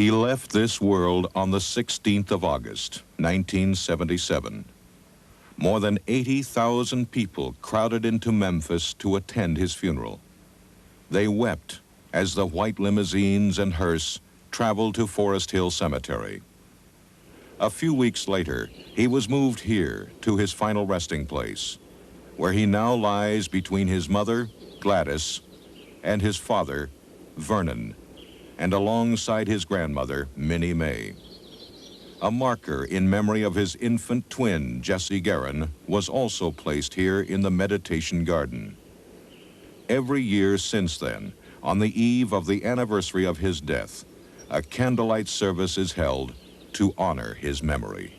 He left this world on the 16th of August, 1977. More than 80,000 people crowded into Memphis to attend his funeral. They wept as the white limousines and hearse traveled to Forest Hill Cemetery. A few weeks later, he was moved here to his final resting place, where he now lies between his mother, Gladys, and his father, Vernon, and alongside his grandmother, Minnie Mae. A marker in memory of his infant twin, Jessie Guerin, was also placed here in the meditation garden. Every year since then, on the eve of the anniversary of his death, a candlelight service is held to honor his memory.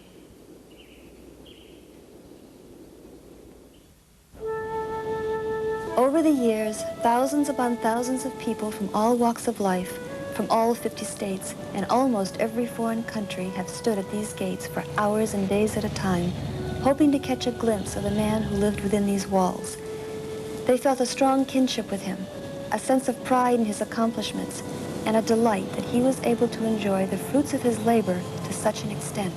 Over the years, thousands upon thousands of people from all walks of life, from all 50 states, and almost every foreign country have stood at these gates for hours and days at a time, hoping to catch a glimpse of the man who lived within these walls. They felt a strong kinship with him, a sense of pride in his accomplishments, and a delight that he was able to enjoy the fruits of his labor to such an extent.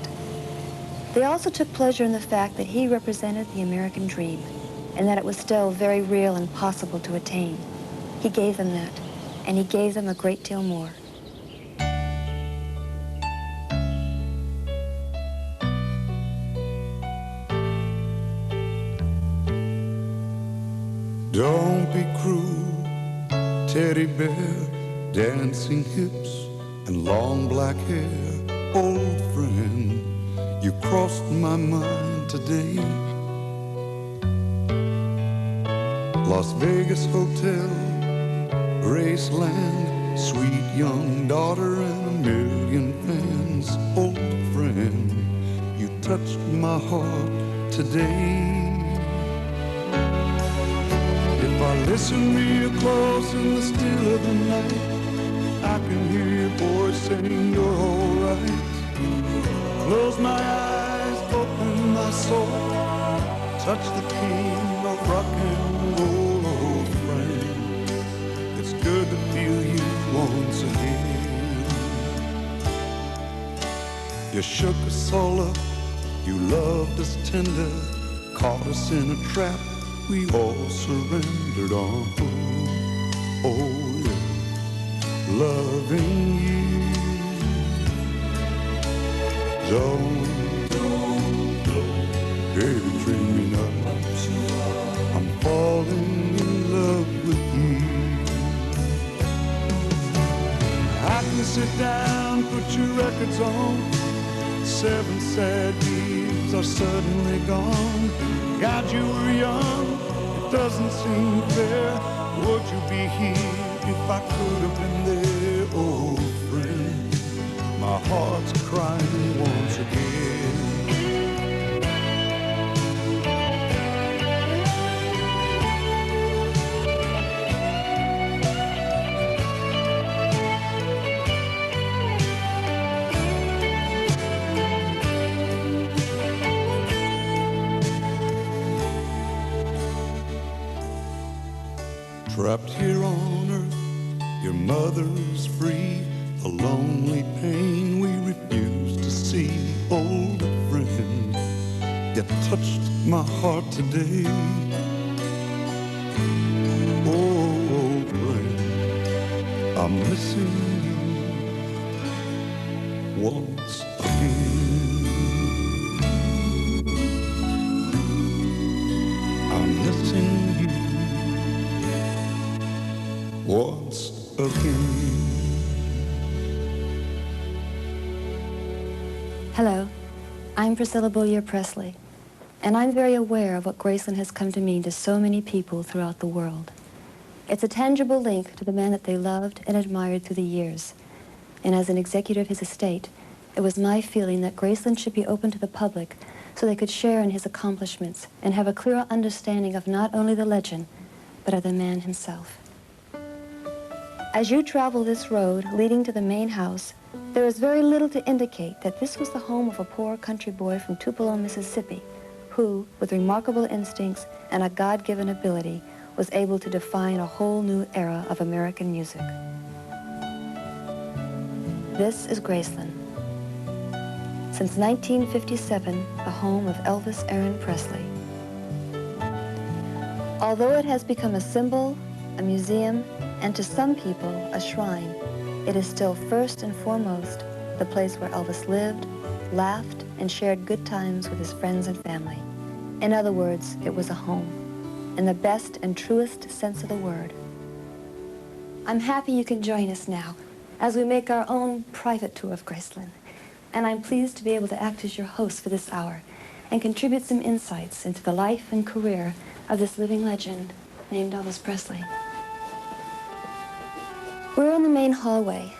They also took pleasure in the fact that he represented the American dream, and that it was still very real and possible to attain. He gave them that, and he gave them a great deal more. Don't be cruel, teddy bear, dancing hips and long black hair. Old friend, you crossed my mind today. Las Vegas Hotel, Graceland, sweet young daughter and a million fans. Old friend, you touched my heart today. If I listen real close in the still of the night, I can hear your voice saying you're alright. Close my eyes, open my soul, touch the king of rock and roll, old friend. It's good to feel you once again. You shook us all up, you loved us tender, caught us in a trap, we all surrendered on. Oh yeah, loving you. Don't, baby, treat me nice. I'm falling in love with you. I can sit down, put your records on. 7 sad years are suddenly gone. God, you were young, it doesn't seem fair. Would you be here if I could have been there? Oh, friend, my heart's crying once again. Trapped here on earth, your mother is free. The lonely pain we refuse to see. Old friend, you touched my heart today. Oh, old friend, I'm missing you once again. I'm missing you once again. Hello, I'm Priscilla Beaulieu Presley, and I'm very aware of what Graceland has come to mean to so many people throughout the world. It's a tangible link to the man that they loved and admired through the years. And as an executive of his estate, it was my feeling that Graceland should be open to the public so they could share in his accomplishments and have a clearer understanding of not only the legend, but of the man himself. As you travel this road leading to the main house, there is very little to indicate that this was the home of a poor country boy from Tupelo, Mississippi, who, with remarkable instincts and a God-given ability, was able to define a whole new era of American music. This is Graceland. Since 1957, the home of Elvis Aaron Presley. Although it has become a symbol, a museum, and to some people, a shrine, it is still first and foremost the place where Elvis lived, laughed, and shared good times with his friends and family. In other words, it was a home, in the best and truest sense of the word. I'm happy you can join us now as we make our own private tour of Graceland. And I'm pleased to be able to act as your host for this hour and contribute some insights into the life and career of this living legend named Elvis Presley. We're in the main hallway,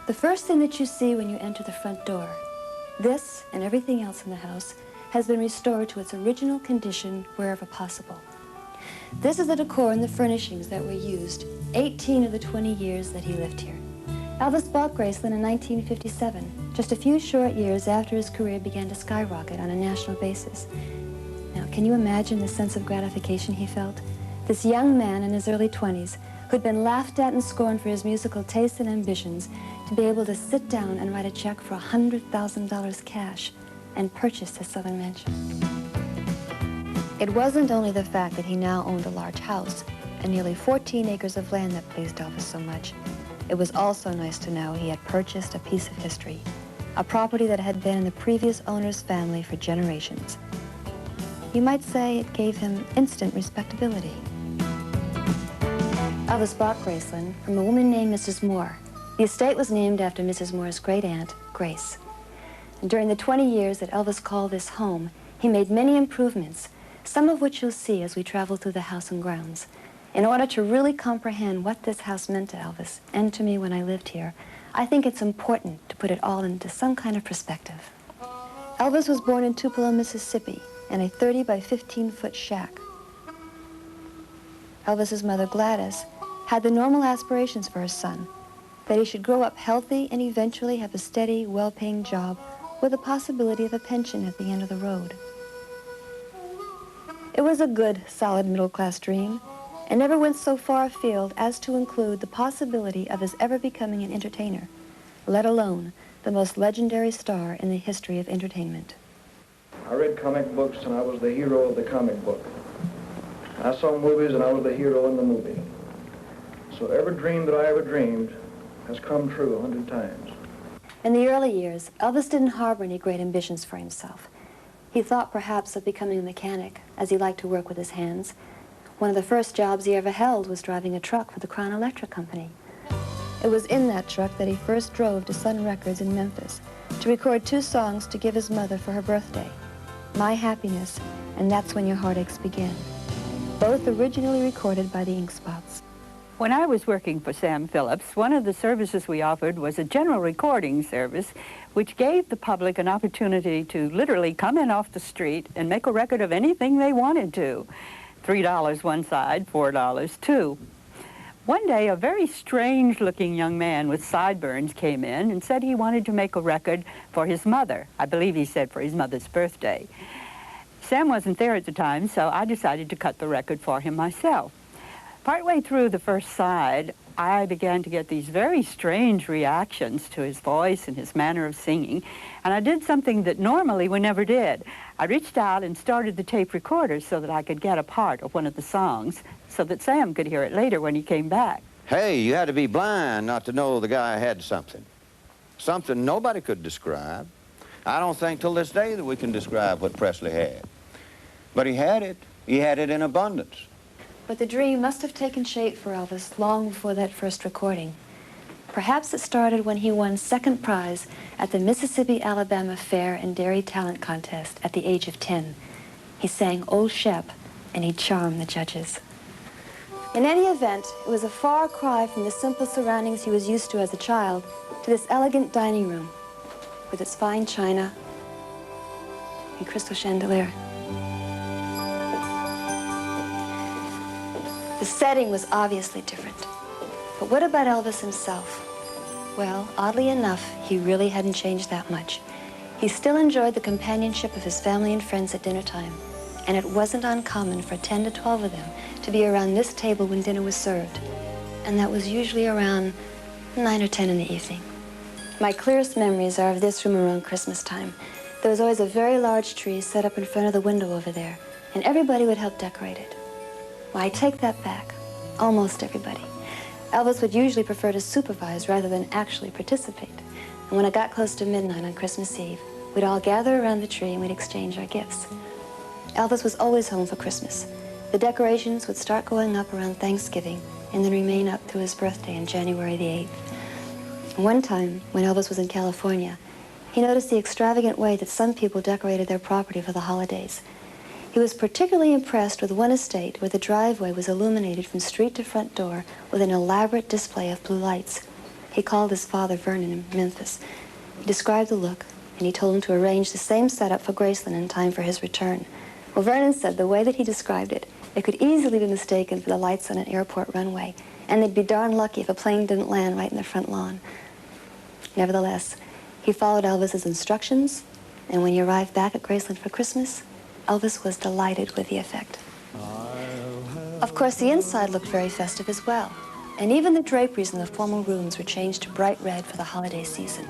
the first thing that you see when you enter the front door. This and everything else in the house has been restored to its original condition wherever possible. This is the decor and the furnishings that were used 18 of the 20 years that he lived here. Elvis bought Graceland in 1957, just a few short years after his career began to skyrocket on a national basis. Now, can you imagine the sense of gratification he felt? This young man in his early 20s, who'd been laughed at and scorned for his musical tastes and ambitions, to be able to sit down and write a check for $100,000 cash and purchase his southern mansion. It wasn't only the fact that he now owned a large house and nearly 14 acres of land that pleased Elvis so much. It was also nice to know he had purchased a piece of history, a property that had been in the previous owner's family for generations. You might say it gave him instant respectability. Elvis bought Graceland from a woman named Mrs. Moore. The estate was named after Mrs. Moore's great-aunt, Grace. And during the 20 years that Elvis called this home, he made many improvements, some of which you'll see as we travel through the house and grounds. In order to really comprehend what this house meant to Elvis and to me when I lived here, I think it's important to put it all into some kind of perspective. Elvis was born in Tupelo, Mississippi, in a 30 by 15-foot shack. Elvis's mother, Gladys, had the normal aspirations for her son, that he should grow up healthy and eventually have a steady, well-paying job with the possibility of a pension at the end of the road. It was a good, solid middle-class dream, and never went so far afield as to include the possibility of his ever becoming an entertainer, let alone the most legendary star in the history of entertainment. I read comic books and I was the hero of the comic book. I saw movies and I was the hero in the movie. So every dream that I ever dreamed has come true 100 times. In the early years, Elvis didn't harbor any great ambitions for himself. He thought perhaps of becoming a mechanic, as he liked to work with his hands. One of the first jobs he ever held was driving a truck for the Crown Electric Company. It was in that truck that he first drove to Sun Records in Memphis to record 2 songs to give his mother for her birthday, My Happiness and That's When Your Heartaches Begin, both originally recorded by the Ink Spots. When I was working for Sam Phillips, one of the services we offered was a general recording service, which gave the public an opportunity to literally come in off the street and make a record of anything they wanted to. $3 one side, $4 two. One day, a very strange-looking young man with sideburns came in and said he wanted to make a record for his mother. I believe he said for his mother's birthday. Sam wasn't there at the time, so I decided to cut the record for him myself. Partway through the first side, I began to get these very strange reactions to his voice and his manner of singing, and I did something that normally we never did. I reached out and started the tape recorder so that I could get a part of one of the songs so that Sam could hear it later when he came back. Hey, you had to be blind not to know the guy had something. Something nobody could describe. I don't think till this day that we can describe what Presley had. But he had it. He had it in abundance. But the dream must have taken shape for Elvis long before that first recording. Perhaps it started when he won second prize at the Mississippi-Alabama Fair and Dairy Talent Contest at the age of 10. He sang Old Shep, and he charmed the judges. In any event, it was a far cry from the simple surroundings he was used to as a child to this elegant dining room with its fine china and crystal chandelier. The setting was obviously different. But what about Elvis himself? Well, oddly enough, he really hadn't changed that much. He still enjoyed the companionship of his family and friends at dinner time, and it wasn't uncommon for 10 to 12 of them to be around this table when dinner was served, and that was usually around 9 or 10 in the evening. My clearest memories are of this room around Christmas time. There was always a very large tree set up in front of the window over there, and everybody would help decorate it. Well, I take that back. Almost everybody. Elvis would usually prefer to supervise rather than actually participate. And when it got close to midnight on Christmas Eve, we'd all gather around the tree and we'd exchange our gifts. Elvis was always home for Christmas. The decorations would start going up around Thanksgiving and then remain up through his birthday on January the 8th. One time, when Elvis was in California, he noticed the extravagant way that some people decorated their property for the holidays. He was particularly impressed with one estate where the driveway was illuminated from street to front door with an elaborate display of blue lights. He called his father, Vernon, in Memphis. He described the look, and he told him to arrange the same setup for Graceland in time for his return. Well, Vernon said the way that he described it, it could easily be mistaken for the lights on an airport runway, and they'd be darn lucky if a plane didn't land right in the front lawn. Nevertheless, he followed Elvis's instructions, and when he arrived back at Graceland for Christmas, Elvis was delighted with the effect. Of course, the inside looked very festive as well, and even the draperies in the formal rooms were changed to bright red for the holiday season.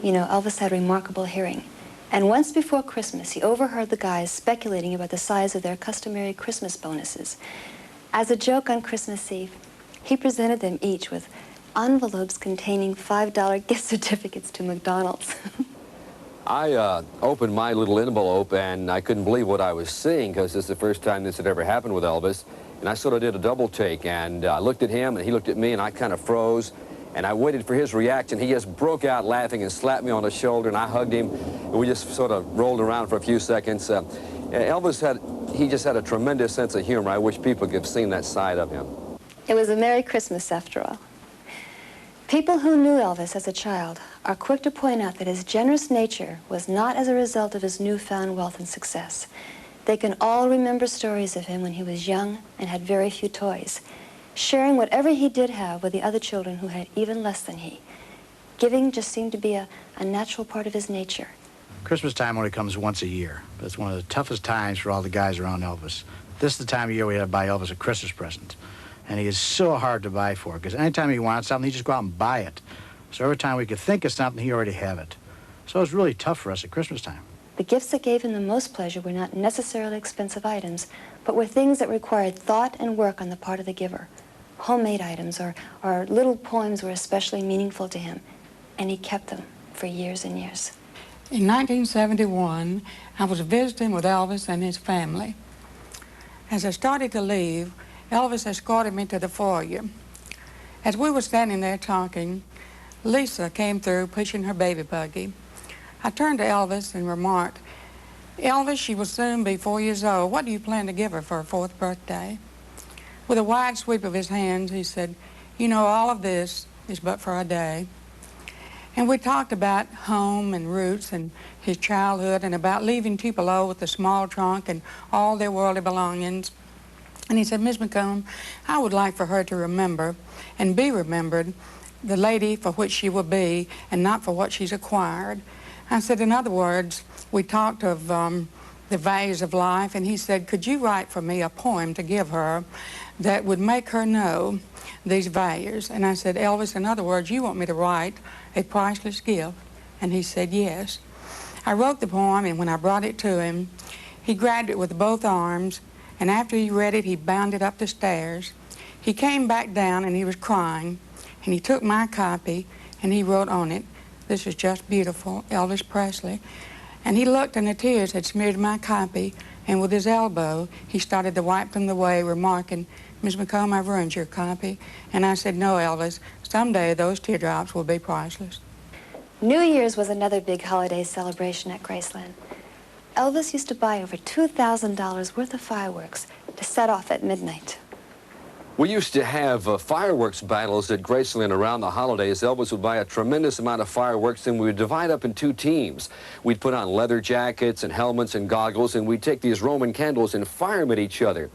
You know, Elvis had remarkable hearing, and once before Christmas, he overheard the guys speculating about the size of their customary Christmas bonuses. As a joke on Christmas Eve, he presented them each with envelopes containing $5 gift certificates to McDonald's. I opened my little envelope, and I couldn't believe what I was seeing, because this is the first time this had ever happened with Elvis. And I sort of did a double take, and I looked at him, and he looked at me, and I kind of froze. And I waited for his reaction. He just broke out laughing and slapped me on the shoulder, and I hugged him, and we just sort of rolled around for a few seconds. Elvis he just had a tremendous sense of humor. I wish people could have seen that side of him. It was a Merry Christmas, after all. People who knew Elvis as a child are quick to point out that his generous nature was not as a result of his newfound wealth and success. They can all remember stories of him when he was young and had very few toys, sharing whatever he did have with the other children who had even less than he. Giving just seemed to be a natural part of his nature. Christmas time only comes once a year, but it's one of the toughest times for all the guys around Elvis. This is the time of year we have to buy Elvis a Christmas present. And he is so hard to buy for, because anytime he wants something, he just go out and buy it. So every time we could think of something, he already have it. So it's really tough for us at Christmas time. The gifts that gave him the most pleasure were not necessarily expensive items, but were things that required thought and work on the part of the giver. Homemade items or little poems were especially meaningful to him, and he kept them for years and years. In 1971, I was visiting with Elvis and his family. As I started to leave, Elvis escorted me to the foyer. As we were standing there talking, Lisa came through pushing her baby buggy. I turned to Elvis and remarked, "Elvis, she will soon be 4 years old. What do you plan to give her for her 4th birthday?" With a wide sweep of his hands, he said, "You know, all of this is but for a day." And we talked about home and roots and his childhood and about leaving Tupelo with a small trunk and all their worldly belongings. And he said, "Miss McComb, I would like for her to remember and be remembered the lady for which she will be and not for what she's acquired." I said, in other words, we talked of the values of life, and he said, "Could you write for me a poem to give her that would make her know these values?" And I said, "Elvis, in other words, you want me to write a priceless gift?" And he said, "Yes." I wrote the poem, and when I brought it to him, he grabbed it with both arms, and after he read it, he bounded up the stairs. He came back down, and he was crying, and he took my copy, and he wrote on it, "This is just beautiful, Elvis Presley." And he looked, and the tears had smeared my copy, and with his elbow, he started to wipe them away, remarking, "Miss McComb, I've ruined your copy." And I said, "No, Elvis, someday those teardrops will be priceless." New Year's was another big holiday celebration at Graceland. Elvis used to buy over $2,000 worth of fireworks to set off at midnight. We used to have fireworks battles at Graceland around the holidays. Elvis would buy a tremendous amount of fireworks, and we would divide up in 2 teams. We'd put on leather jackets and helmets and goggles, and we'd take these Roman candles and fire them at each other.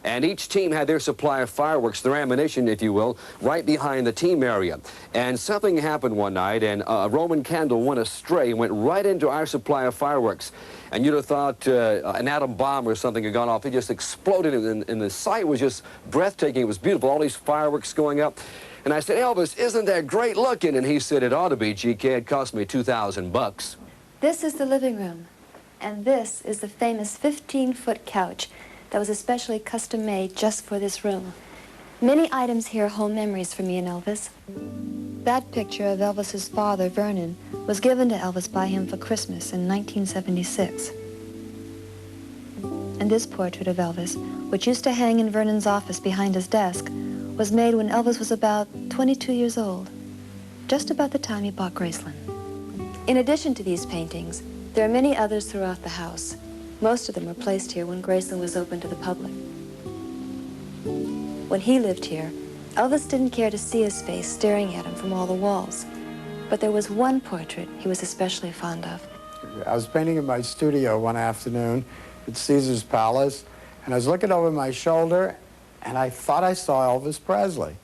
And each team had their supply of fireworks, their ammunition, if you will, right behind the team area. And something happened one night, and a Roman candle went astray and went right into our supply of fireworks. And you'd have thought an atom bomb or something had gone off. It just exploded, and the sight was just breathtaking. It was beautiful, all these fireworks going up. And I said, Elvis, isn't that great looking? And he said, it ought to be, GK. It cost me $2,000. This is the living room, and this is the famous 15-foot couch that was especially custom-made just for this room. Many items here hold memories for me and Elvis. That picture of Elvis's father, Vernon, was given to Elvis by him for Christmas in 1976. And this portrait of Elvis, which used to hang in Vernon's office behind his desk, was made when Elvis was about 22 years old, just about the time he bought Graceland. In addition to these paintings, there are many others throughout the house. Most of them were placed here when Graceland was open to the public. When he lived here, Elvis didn't care to see his face staring at him from all the walls. But there was one portrait he was especially fond of. I was painting in my studio one afternoon at Caesar's Palace, and I was looking over my shoulder, and I thought I saw Elvis Presley.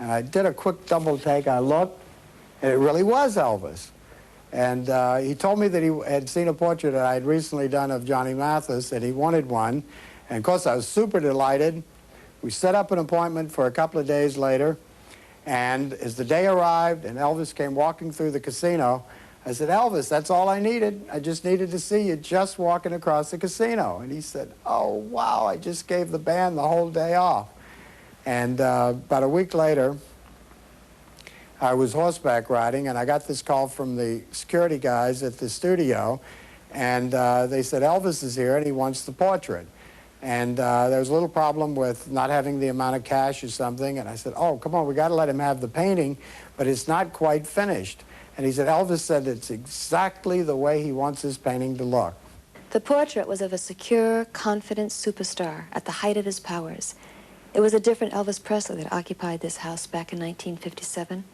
And I did a quick double take. I looked, and it really was Elvis. And he told me that he had seen a portrait that I had recently done of Johnny Mathis, and he wanted one. And of course, I was super delighted. We set up an appointment for a couple of days later. And as the day arrived and Elvis came walking through the casino, I said, Elvis, that's all I needed. I just needed to see you just walking across the casino. And he said, oh, wow, I just gave the band the whole day off. And about a week later, I was horseback riding, and I got this call from the security guys at the studio, and they said, Elvis is here, and he wants the portrait. And there was a little problem with not having the amount of cash or something, and I said, oh, come on, we got to let him have the painting, but it's not quite finished. And he said, Elvis said it's exactly the way he wants his painting to look. The portrait was of a secure, confident superstar at the height of his powers. It was a different Elvis Presley that occupied this house back in 1957.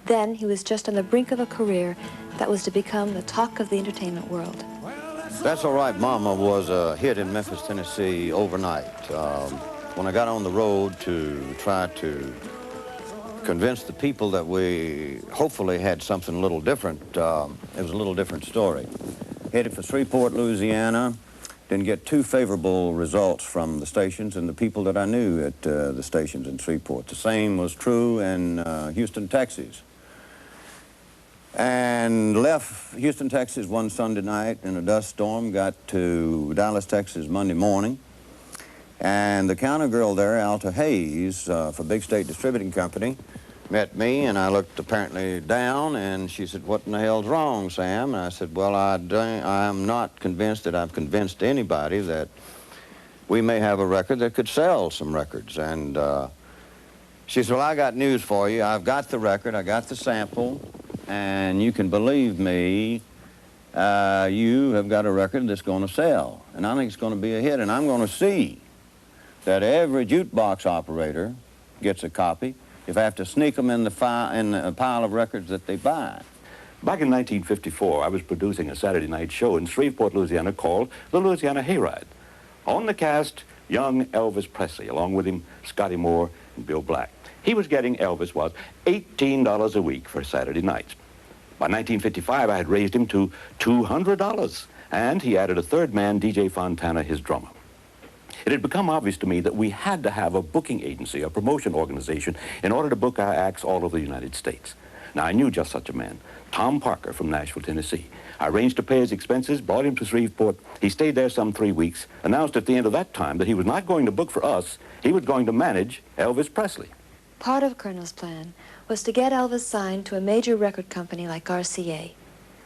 Then he was just on the brink of a career that was to become the talk of the entertainment world. That's All Right Mama was a hit in Memphis, Tennessee overnight. When I got on the road to try to convince the people that we hopefully had something a little different, it was a little different story. Headed for Shreveport, Louisiana, didn't get too favorable results from the stations and the people that I knew at the stations in Shreveport. The same was true in Houston, Texas. And left Houston, Texas one Sunday night in a dust storm, got to Dallas, Texas Monday morning. And the counter girl there, Alta Hayes, for Big State Distributing Company, met me, and I looked apparently down, and she said, what in the hell's wrong, Sam? And I said, well, I'm not convinced that I've convinced anybody that we may have a record that could sell some records. And she said, well, I got news for you. I've got the record, I got the sample, and you can believe me, you have got a record that's going to sell. And I think it's going to be a hit, and I'm going to see that every jukebox operator gets a copy if I have to sneak them in the pile of records that they buy. Back in 1954, I was producing a Saturday night show in Shreveport, Louisiana called the Louisiana Hayride. On the cast, young Elvis Presley, along with him, Scotty Moore and Bill Black. He was getting, Elvis was, $18 a week for Saturday nights. By 1955, I had raised him to $200, and he added a third man, DJ Fontana, his drummer. It had become obvious to me that we had to have a booking agency, a promotion organization, in order to book our acts all over the United States. Now, I knew just such a man, Tom Parker from Nashville, Tennessee. I arranged to pay his expenses, brought him to Shreveport. He stayed there some 3 weeks, announced at the end of that time that he was not going to book for us, he was going to manage Elvis Presley. Part of Colonel's plan was to get Elvis signed to a major record company like RCA.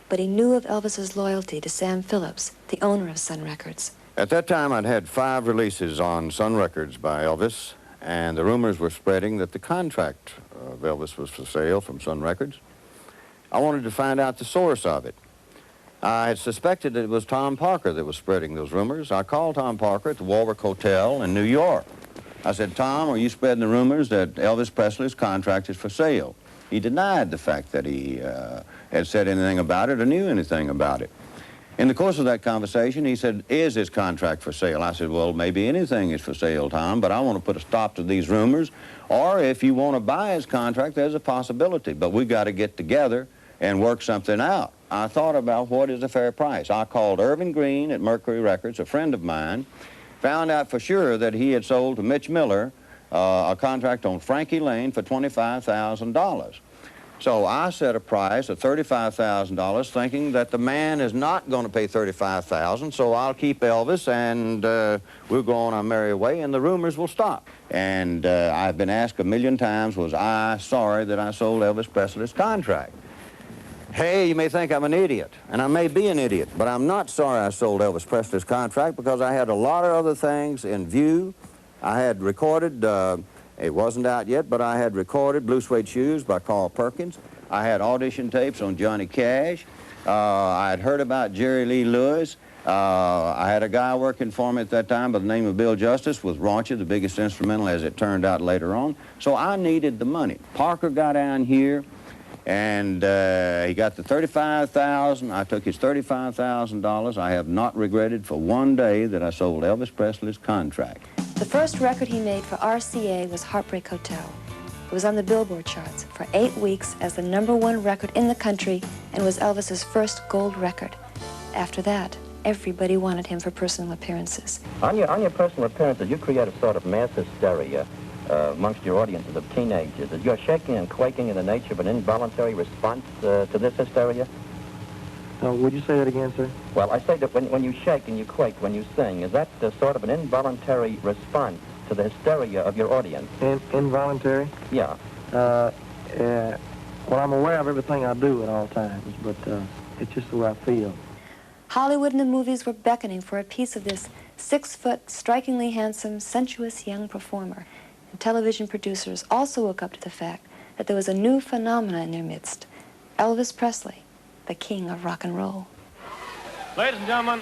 But he knew of Elvis's loyalty to Sam Phillips, the owner of Sun Records. At that time, I'd had 5 releases on Sun Records by Elvis, and the rumors were spreading that the contract of Elvis was for sale from Sun Records. I wanted to find out the source of it. I had suspected that it was Tom Parker that was spreading those rumors. I called Tom Parker at the Warwick Hotel in New York. I said, Tom, are you spreading the rumors that Elvis Presley's contract is for sale? He denied the fact that he had said anything about it or knew anything about it. In the course of that conversation, he said, "Is this contract for sale?" I said, "Well, maybe anything is for sale, Tom, but I want to put a stop to these rumors. Or if you want to buy his contract, there's a possibility. But we got to get together and work something out." I thought about what is a fair price. I called Irving Green at Mercury Records, a friend of mine, found out for sure that he had sold to Mitch Miller a contract on Frankie Lane for $25,000. So I set a price of $35,000, thinking that the man is not going to pay $35,000, so I'll keep Elvis and we'll go on our merry way and the rumors will stop. And I've been asked a million times, was I sorry that I sold Elvis Presley's contract? Hey, you may think I'm an idiot, and I may be an idiot, but I'm not sorry I sold Elvis Presley's contract because I had a lot of other things in view. I had recorded, it wasn't out yet, but I had recorded Blue Suede Shoes by Carl Perkins. I had audition tapes on Johnny Cash. I had heard about Jerry Lee Lewis. I had a guy working for me at that time by the name of Bill Justice with Raunchy, the biggest instrumental as it turned out later on. So I needed the money. Parker got down here, and he got the $35,000. I took his $35,000. I have not regretted for one day that I sold Elvis Presley's contract. The first record he made for RCA was Heartbreak Hotel. It was on the Billboard charts for 8 weeks as the #1 record in the country and was Elvis's first gold record. After that, everybody wanted him for personal appearances. On your personal appearances, you create a sort of mass hysteria amongst your audiences of teenagers. Is your shaking and quaking in the nature of an involuntary response to this hysteria? Would you say that again, sir? Well, I say that when you shake and you quake when you sing, is that sort of an involuntary response to the hysteria of your audience? Involuntary? Yeah. Well, I'm aware of everything I do at all times, but it's just the way I feel. Hollywood and the movies were beckoning for a piece of this 6-foot, strikingly handsome, sensuous young performer. And television producers also woke up to the fact that there was a new phenomenon in their midst, Elvis Presley, the king of rock and roll. Ladies and gentlemen,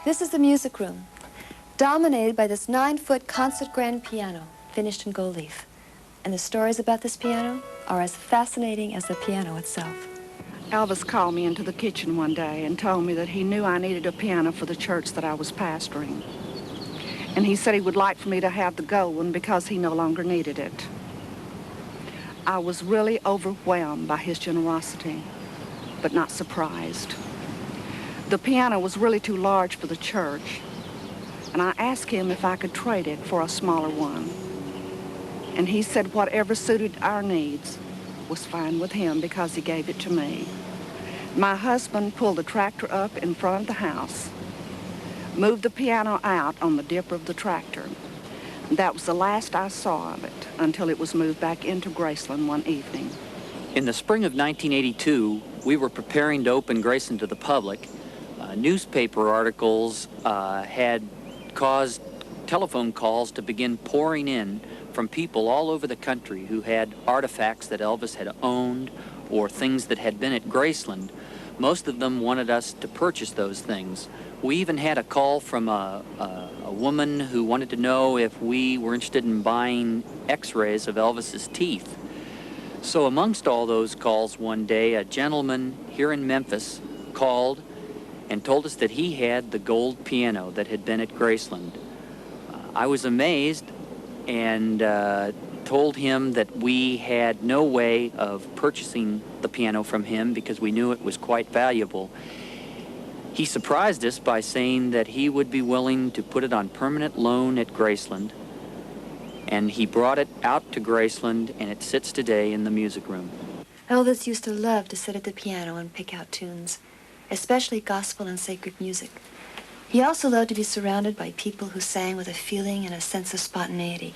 This is the music room, dominated by this 9-foot concert grand piano, finished in gold leaf. And the stories about this piano are as fascinating as the piano itself. Elvis called me into the kitchen one day and told me that he knew I needed a piano for the church that I was pastoring. And he said he would like for me to have the gold one because he no longer needed it. I was really overwhelmed by his generosity, but not surprised. The piano was really too large for the church, and I asked him if I could trade it for a smaller one. And he said whatever suited our needs was fine with him because he gave it to me. My husband pulled the tractor up in front of the house, moved the piano out on the dipper of the tractor. That was the last I saw of it until it was moved back into Graceland one evening. In the spring of 1982, we were preparing to open Graceland to the public. Newspaper articles had caused telephone calls to begin pouring in from people all over the country who had artifacts that Elvis had owned or things that had been at Graceland. Most of them wanted us to purchase those things. We even had a call from a woman who wanted to know if we were interested in buying x-rays of Elvis's teeth. So amongst all those calls one day, a gentleman here in Memphis called and told us that he had the gold piano that had been at Graceland. I was amazed and told him that we had no way of purchasing the piano from him because we knew it was quite valuable. He surprised us by saying that he would be willing to put it on permanent loan at Graceland, and he brought it out to Graceland, and it sits today in the music room. Elvis used to love to sit at the piano and pick out tunes, especially gospel and sacred music. He also loved to be surrounded by people who sang with a feeling and a sense of spontaneity.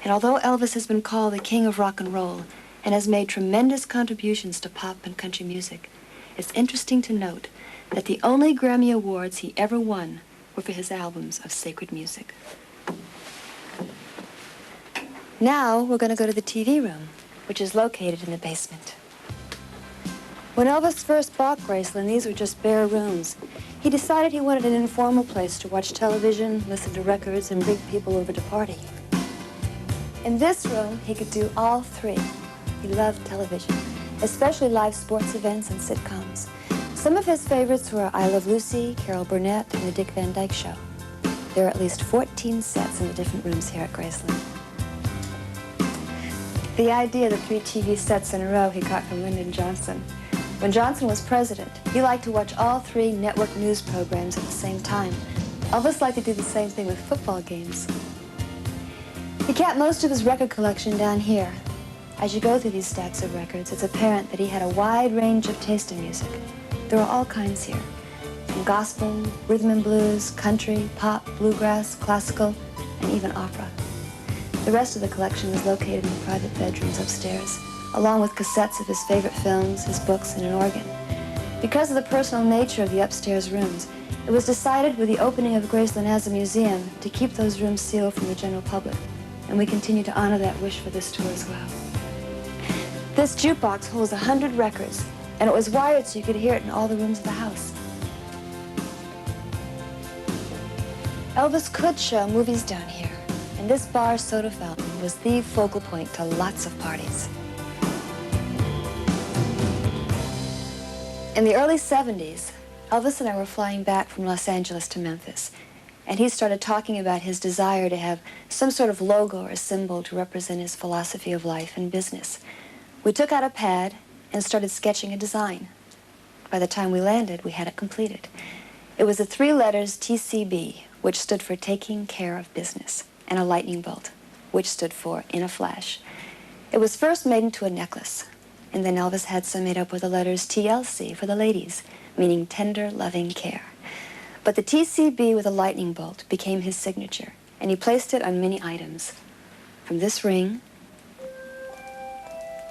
And although Elvis has been called the king of rock and roll and has made tremendous contributions to pop and country music, it's interesting to note that the only Grammy Awards he ever won were for his albums of sacred music. Now we're going to go to the TV room, which is located in the basement. When Elvis first bought Graceland, these were just bare rooms. He decided he wanted an informal place to watch television, listen to records, and bring people over to party. In this room, he could do all three. He loved television, especially live sports events and sitcoms. Some of his favorites were I Love Lucy, Carol Burnett, and The Dick Van Dyke Show. There are at least 14 sets in the different rooms here at Graceland. The idea of the 3 TV sets in a row he caught from Lyndon Johnson. When Johnson was president, he liked to watch all 3 network news programs at the same time. Elvis liked to do the same thing with football games. He kept most of his record collection down here. As you go through these stacks of records, it's apparent that he had a wide range of taste in music. There are all kinds here, from gospel, rhythm and blues, country, pop, bluegrass, classical, and even opera. The rest of the collection was located in the private bedrooms upstairs, along with cassettes of his favorite films, his books, and an organ. Because of the personal nature of the upstairs rooms, it was decided with the opening of Graceland as a museum to keep those rooms sealed from the general public, and we continue to honor that wish for this tour as well. This jukebox holds 100 records, and it was wired so you could hear it in all the rooms of the house. Elvis could show movies down here, and this bar soda fountain was the focal point to lots of parties. In the early 70s, Elvis and I were flying back from Los Angeles to Memphis, and he started talking about his desire to have some sort of logo or symbol to represent his philosophy of life and business. We took out a pad and started sketching a design. By the time we landed, we had it completed. It was the 3 letters TCB, which stood for Taking Care of Business, and a lightning bolt, which stood for In a Flash. It was first made into a necklace, and then Elvis had some made up with the letters TLC for the ladies, meaning tender, loving care. But the TCB with a lightning bolt became his signature, and he placed it on many items, from this ring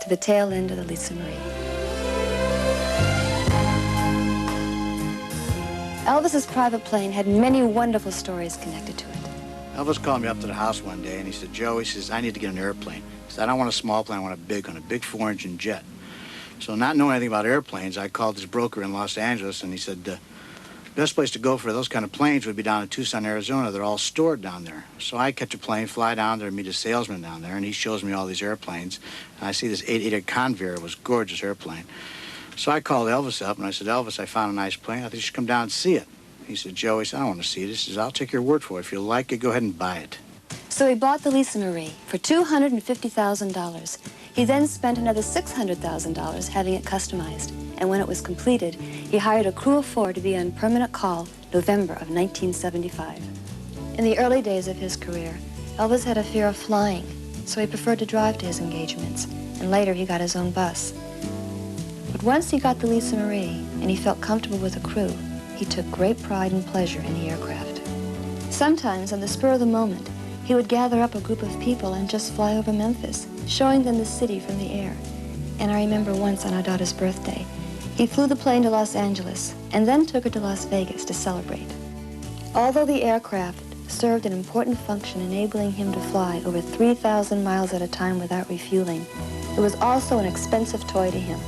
to the tail end of the Lisa Marie. Elvis's private plane had many wonderful stories connected to it. Elvis called me up to the house one day, and he said, Joe, he says, I need to get an airplane. He said, I don't want a small plane, I want a big one, a big 4-engine jet. So not knowing anything about airplanes, I called this broker in Los Angeles, and he said, the best place to go for those kind of planes would be down in Tucson, Arizona. They're all stored down there. So I catch a plane, fly down there, meet a salesman down there, and he shows me all these airplanes. And I see this 8-seater Convair. It was a gorgeous airplane. So I called Elvis up, and I said, Elvis, I found a nice plane. I think you should come down and see it. He said, Joe, he said, I don't want to see it. He says, I'll take your word for it. If you like it, go ahead and buy it. So he bought the Lisa Marie for $250,000. He then spent another $600,000 having it customized. And when it was completed, he hired a crew of 4 to be on permanent call November of 1975. In the early days of his career, Elvis had a fear of flying, so he preferred to drive to his engagements, and later he got his own bus. But once he got the Lisa Marie and he felt comfortable with the crew, he took great pride and pleasure in the aircraft. Sometimes, on the spur of the moment, he would gather up a group of people and just fly over Memphis, showing them the city from the air. And I remember once on our daughter's birthday, he flew the plane to Los Angeles and then took her to Las Vegas to celebrate. Although the aircraft served an important function enabling him to fly over 3,000 miles at a time without refueling, it was also an expensive toy to him,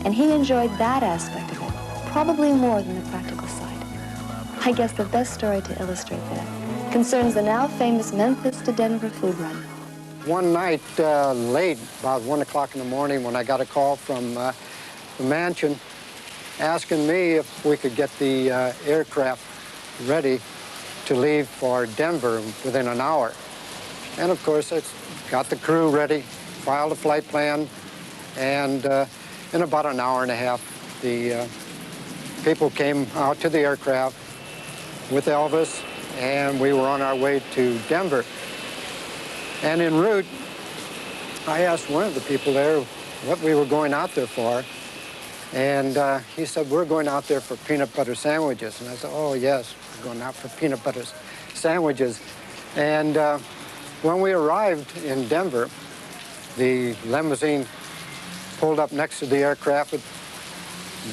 and he enjoyed that aspect of it probably more than the practical side. I guess the best story to illustrate that concerns the now famous Memphis to Denver food run. One night late, about 1 o'clock in the morning, when I got a call from the mansion asking me if we could get the aircraft ready to leave for Denver within an hour. And of course, I got the crew ready, filed a flight plan, and in about an hour and a half, the people came out to the aircraft with Elvis, and we were on our way to Denver. And en route, I asked one of the people there what we were going out there for. And he said, we're going out there for peanut butter sandwiches. And I said, oh, yes, we're going out for peanut butter sandwiches. And when we arrived in Denver, the limousine pulled up next to the aircraft. The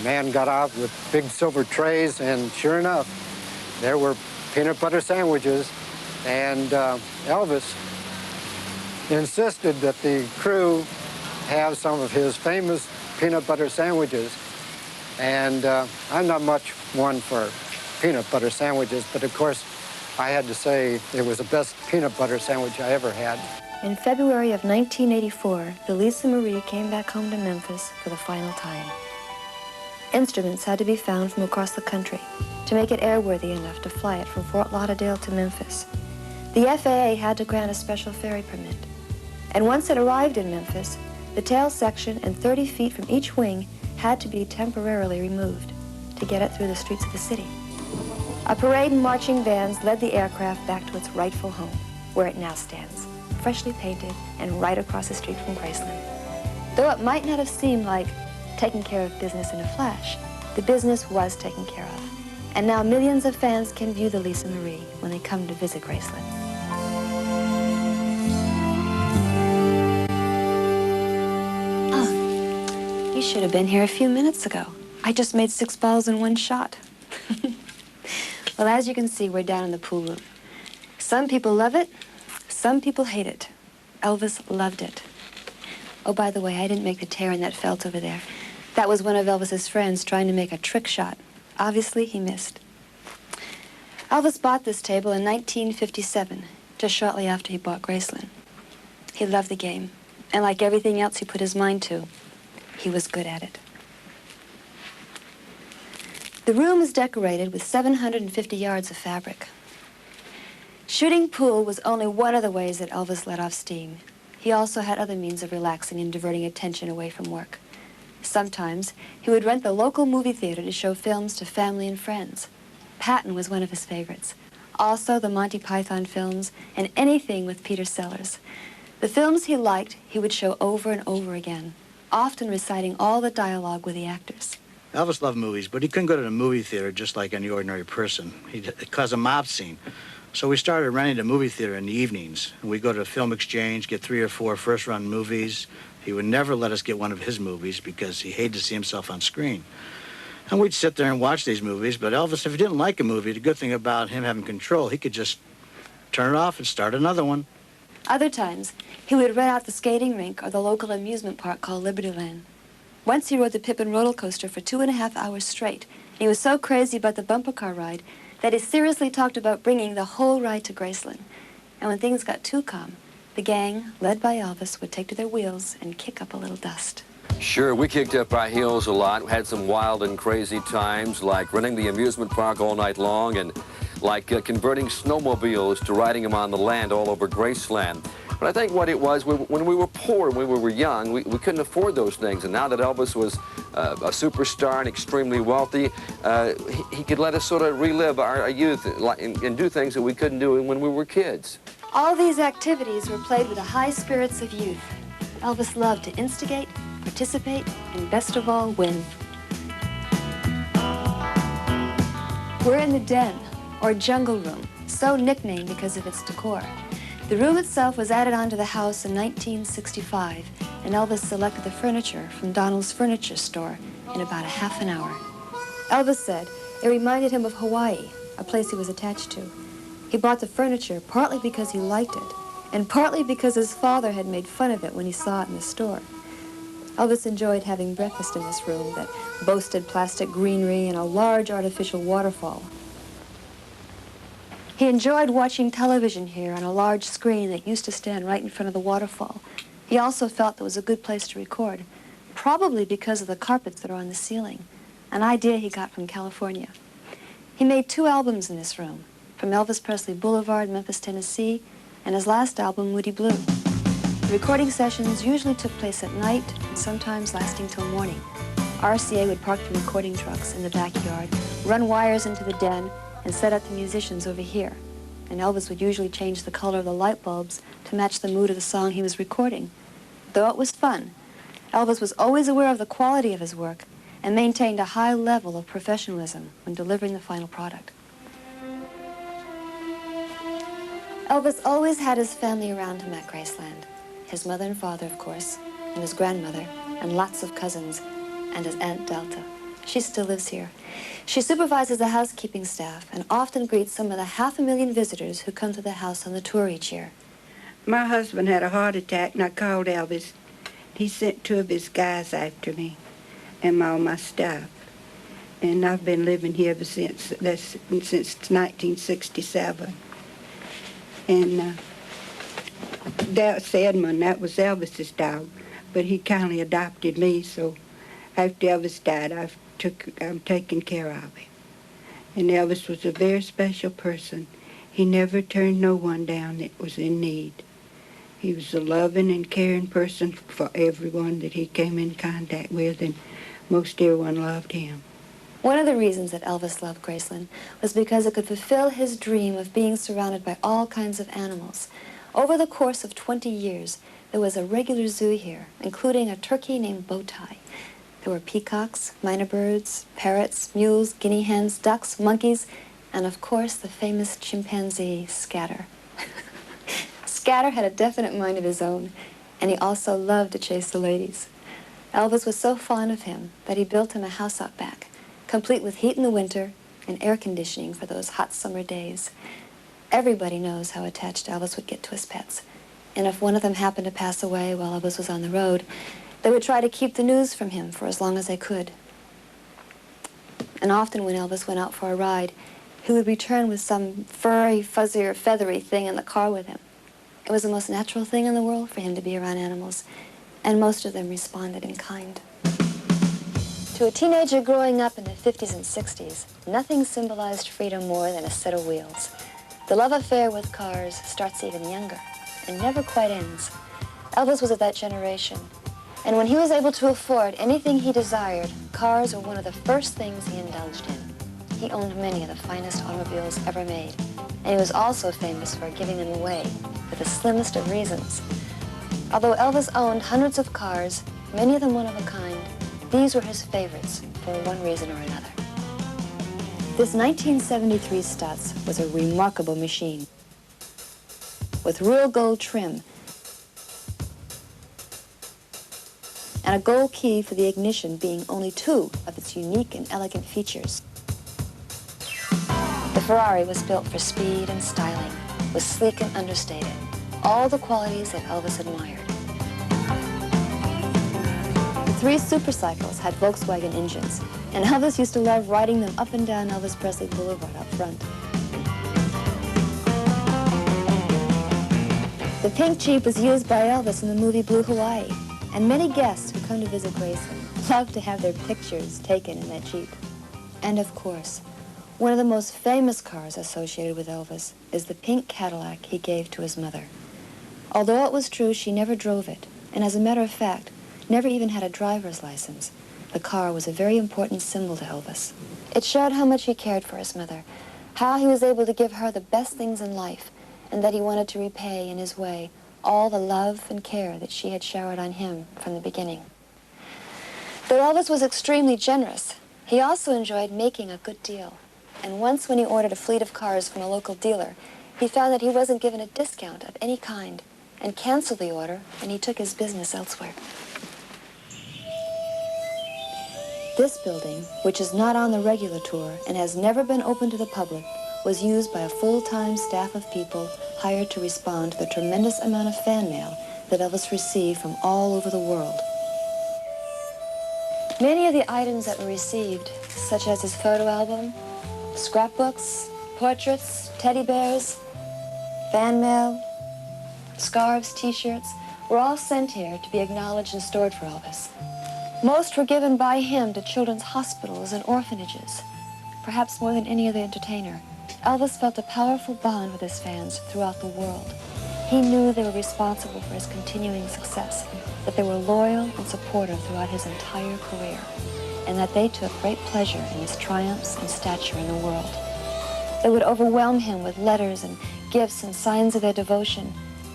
man got out with big silver trays, and sure enough, there were peanut butter sandwiches. And Elvis insisted that the crew have some of his famous peanut butter sandwiches. And I'm not much one for peanut butter sandwiches, but of course, I had to say it was the best peanut butter sandwich I ever had. In February of 1984, the Lisa Marie came back home to Memphis for the final time. Instruments had to be found from across the country to make it airworthy enough to fly it from Fort Lauderdale to Memphis. The FAA had to grant a special ferry permit. And once it arrived in Memphis, the tail section and 30 feet from each wing had to be temporarily removed to get it through the streets of the city. A parade and marching bands led the aircraft back to its rightful home, where it now stands, freshly painted and right across the street from Graceland. Though it might not have seemed like taking care of business in a flash, the business was taken care of. And now millions of fans can view the Lisa Marie when they come to visit Graceland. Oh, you should have been here a few minutes ago. I just made 6 balls in one shot. Well, as you can see, we're down in the pool room. Some people love it, some people hate it. Elvis loved it. Oh, by the way, I didn't make the tear in that felt over there. That was one of Elvis's friends trying to make a trick shot. Obviously, he missed. Elvis bought this table in 1957, just shortly after he bought Graceland. He loved the game, and like everything else he put his mind to, he was good at it. The room is decorated with 750 yards of fabric. Shooting pool was only one of the ways that Elvis let off steam. He also had other means of relaxing and diverting attention away from work. Sometimes he would rent the local movie theater to show films to family and friends. Patton was one of his favorites. Also the Monty Python films and anything with Peter Sellers. The films he liked, he would show over and over again, often reciting all the dialogue with the actors. Elvis loved movies, but he couldn't go to the movie theater just like any ordinary person. It caused a mob scene. So we started renting a movie theater in the evenings. And we'd go to a film exchange, get 3 or 4 first-run movies. He would never let us get one of his movies because he hated to see himself on screen. And we'd sit there and watch these movies, but Elvis, if he didn't like a movie, the good thing about him having control, he could just turn it off and start another one. Other times, he would rent out the skating rink or the local amusement park called Libertyland. Once he rode the Pippin roller coaster for 2.5 hours straight. He was so crazy about the bumper car ride that he seriously talked about bringing the whole ride to Graceland. And when things got too calm, the gang, led by Elvis, would take to their wheels and kick up a little dust. Sure, we kicked up our heels a lot. We had some wild and crazy times, like running the amusement park all night long and like converting snowmobiles to riding them on the land all over Graceland. But I think what it was, when we were poor, when we were young, we couldn't afford those things. And now that Elvis was a superstar and extremely wealthy, he could let us sort of relive our youth and do things that we couldn't do when we were kids. All these activities were played with the high spirits of youth. Elvis loved to instigate, participate, and best of all, win. We're in the den, or jungle room, so nicknamed because of its decor. The room itself was added onto the house in 1965, and Elvis selected the furniture from Donald's furniture store in about a half an hour. Elvis said it reminded him of Hawaii, a place he was attached to. He bought the furniture partly because he liked it, and partly because his father had made fun of it when he saw it in the store. Elvis enjoyed having breakfast in this room that boasted plastic greenery and a large artificial waterfall. He enjoyed watching television here on a large screen that used to stand right in front of the waterfall. He also felt it was a good place to record, probably because of the carpets that are on the ceiling, an idea he got from California. He made 2 albums in this room, from Elvis Presley Boulevard, Memphis, Tennessee, and his last album, Moody Blue. The recording sessions usually took place at night, and sometimes lasting till morning. RCA would park the recording trucks in the backyard, run wires into the den, and set up the musicians over here. And Elvis would usually change the color of the light bulbs to match the mood of the song he was recording. Though it was fun, Elvis was always aware of the quality of his work and maintained a high level of professionalism when delivering the final product. Elvis always had his family around him at Graceland. His mother and father, of course, and his grandmother, and lots of cousins, and his Aunt Delta. She still lives here. She supervises the housekeeping staff and often greets some of the 500,000 visitors who come to the house on the tour each year. My husband had a heart attack, and I called Elvis. He sent 2 of his guys after me and all my stuff. And I've been living here ever since 1967. And that's Edmund, that was Elvis's dog. But he kindly adopted me, so after Elvis died, I've I'm taking care of him. And Elvis was a very special person. He never turned no one down that was in need. He was a loving and caring person for everyone that he came in contact with, and most everyone loved him. One of the reasons that Elvis loved Graceland was because it could fulfill his dream of being surrounded by all kinds of animals. Over the course of 20 years, there was a regular zoo here, including a turkey named Bowtie. There were peacocks, minor birds, parrots, mules, guinea hens, ducks, monkeys, and of course the famous chimpanzee, Scatter. Scatter had a definite mind of his own, and he also loved to chase the ladies. Elvis was so fond of him that he built him a house out back, complete with heat in the winter and air conditioning for those hot summer days. Everybody knows how attached Elvis would get to his pets, and if one of them happened to pass away while Elvis was on the road, they would try to keep the news from him for as long as they could. And often when Elvis went out for a ride, he would return with some furry, fuzzy, or feathery thing in the car with him. It was the most natural thing in the world for him to be around animals, and most of them responded in kind. To a teenager growing up in the 50s and 60s, nothing symbolized freedom more than a set of wheels. The love affair with cars starts even younger and never quite ends. Elvis was of that generation, and when he was able to afford anything he desired, cars were one of the first things he indulged in. He owned many of the finest automobiles ever made, and he was also famous for giving them away for the slimmest of reasons. Although Elvis owned hundreds of cars, many of them one of a kind, these were his favorites for one reason or another. This 1973 Stutz was a remarkable machine with real gold trim and a gold key for the ignition being only two of its unique and elegant features. The Ferrari was built for speed and styling, was sleek and understated, all the qualities that Elvis admired. The three supercycles had Volkswagen engines, and Elvis used to love riding them up and down Elvis Presley Boulevard up front. The pink Jeep was used by Elvis in the movie Blue Hawaii, and many guests who come to visit Graceland love to have their pictures taken in that Jeep. And of course, one of the most famous cars associated with Elvis is the pink Cadillac he gave to his mother. Although it was true she never drove it, and as a matter of fact, never even had a driver's license, the car was a very important symbol to Elvis. It showed how much he cared for his mother, how he was able to give her the best things in life, and that he wanted to repay, in his way, all the love and care that she had showered on him from the beginning. Though Elvis was extremely generous, he also enjoyed making a good deal. And once when he ordered a fleet of cars from a local dealer, he found that he wasn't given a discount of any kind and canceled the order, and he took his business elsewhere. This building, which is not on the regular tour and has never been open to the public, was used by a full-time staff of people hired to respond to the tremendous amount of fan mail that Elvis received from all over the world. Many of the items that were received, such as his photo album, scrapbooks, portraits, teddy bears, fan mail, scarves, t-shirts, were all sent here to be acknowledged and stored for Elvis. Most were given by him to children's hospitals and orphanages, perhaps more than any other entertainer. Elvis felt a powerful bond with his fans throughout the world. He knew they were responsible for his continuing success, that they were loyal and supportive throughout his entire career, and that they took great pleasure in his triumphs and stature in the world. They would overwhelm him with letters and gifts and signs of their devotion,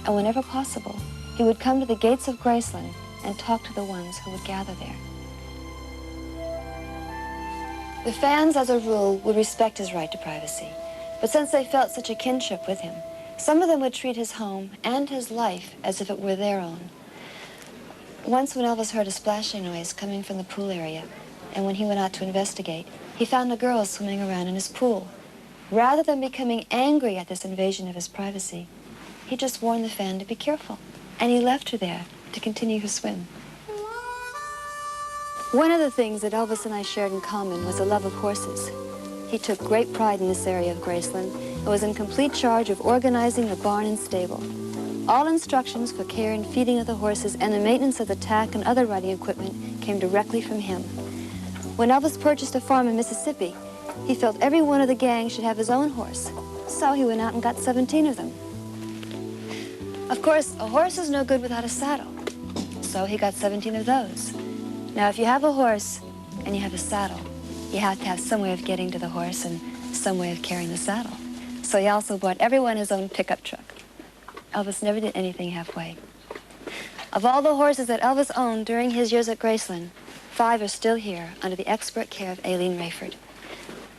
and whenever possible, he would come to the gates of Graceland and talk to the ones who would gather there. The fans, as a rule, would respect his right to privacy, but since they felt such a kinship with him, some of them would treat his home and his life as if it were their own. Once when Elvis heard a splashing noise coming from the pool area, and when he went out to investigate, he found a girl swimming around in his pool. Rather than becoming angry at this invasion of his privacy, he just warned the fan to be careful, and he left her there to continue her swim. One of the things that Elvis and I shared in common was a love of horses. He took great pride in this area of Graceland and was in complete charge of organizing the barn and stable. All instructions for care and feeding of the horses and the maintenance of the tack and other riding equipment came directly from him. When Elvis purchased a farm in Mississippi, he felt every one of the gang should have his own horse. So he went out and got 17 of them. Of course, a horse is no good without a saddle. So he got 17 of those. Now, if you have a horse and you have a saddle, you have to have some way of getting to the horse and some way of carrying the saddle. So he also bought everyone his own pickup truck. Elvis never did anything halfway. Of all the horses that Elvis owned during his years at Graceland, 5 are still here under the expert care of Aileen Rayford.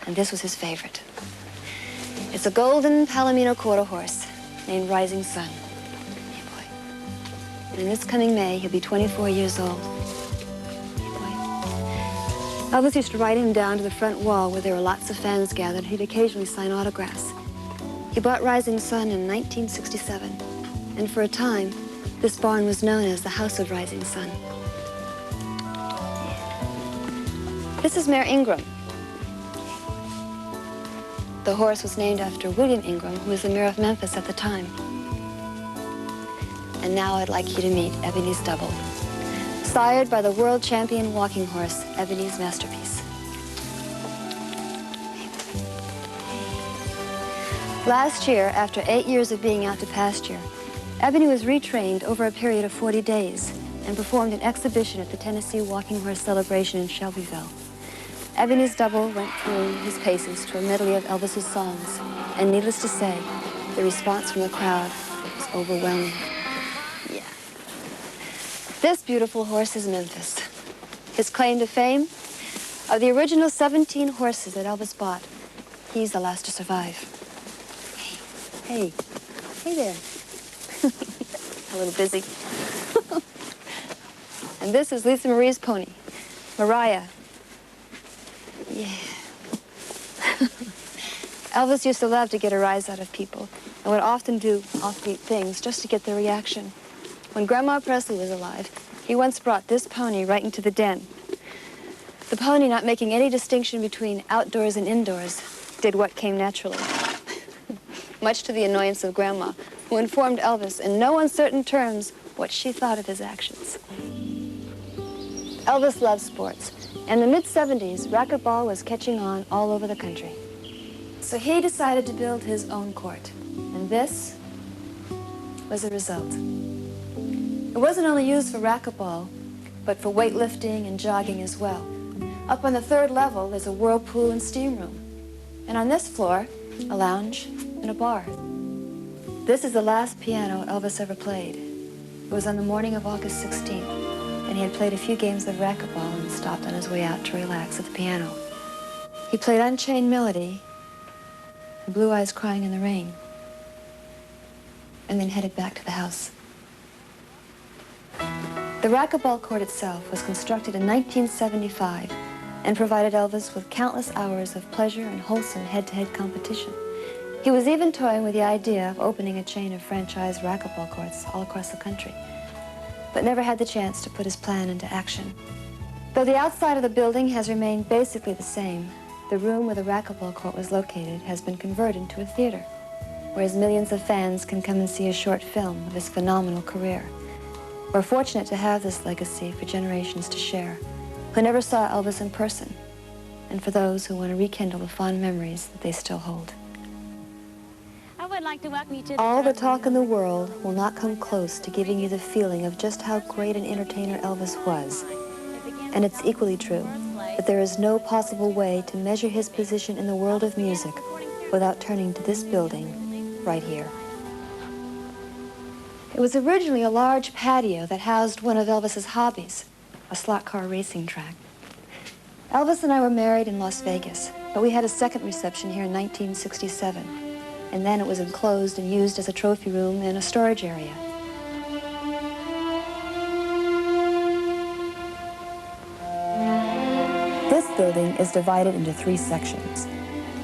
And this was his favorite. It's a golden Palomino quarter horse named Rising Sun. Hey, boy. And this coming May, he'll be 24 years old. Hey, boy. Elvis used to ride him down to the front wall where there were lots of fans gathered. He'd occasionally sign autographs. He bought Rising Sun in 1967. And for a time, this barn was known as the House of Rising Sun. This is Mare Ingram. The horse was named after William Ingram, who was the mayor of Memphis at the time. And now I'd like you to meet Ebony's Double, sired by the world champion walking horse, Ebony's Masterpiece. Last year, after 8 years of being out to pasture, Ebony was retrained over a period of 40 days and performed an exhibition at the Tennessee Walking Horse Celebration in Shelbyville. Ebony's Double went through his paces to a medley of Elvis's songs, and needless to say, the response from the crowd was overwhelming. Yeah. This beautiful horse is Memphis. His claim to fame? Of the original 17 horses that Elvis bought, he's the last to survive. Hey, hey there. A little busy. And this is Lisa Marie's pony, Mariah. Yeah. Elvis used to love to get a rise out of people and would often do offbeat things just to get their reaction. When Grandma Presley was alive, he once brought this pony right into the den. The pony, not making any distinction between outdoors and indoors, did what came naturally. Much to the annoyance of Grandma, who informed Elvis in no uncertain terms what she thought of his actions. Elvis loved sports. In the mid-70s, racquetball was catching on all over the country. So he decided to build his own court. And this was the result. It wasn't only used for racquetball, but for weightlifting and jogging as well. Up on the 3rd level, there's a whirlpool and steam room. And on this floor, a lounge and a bar. This is the last piano Elvis ever played. It was on the morning of August 16th. And he had played a few games of racquetball and stopped on his way out to relax at the piano. He played Unchained Melody and Blue Eyes Crying in the Rain, and then headed back to the house. The racquetball court itself was constructed in 1975 and provided Elvis with countless hours of pleasure and wholesome head-to-head competition. He was even toying with the idea of opening a chain of franchise racquetball courts all across the country, but never had the chance to put his plan into action. Though the outside of the building has remained basically the same, the room where the racquetball court was located has been converted into a theater, where millions of fans can come and see a short film of his phenomenal career. We're fortunate to have this legacy for generations to share, who never saw Elvis in person, and for those who want to rekindle the fond memories that they still hold. I would like to welcome you to All the talk in the world will not come close to giving you the feeling of just how great an entertainer Elvis was. And it's equally true that there is no possible way to measure his position in the world of music without turning to this building right here. It was originally a large patio that housed one of Elvis's hobbies, a slot car racing track. Elvis and I were married in Las Vegas, but we had a second reception here in 1967. And then it was enclosed and used as a trophy room and a storage area. This building is divided into 3 sections.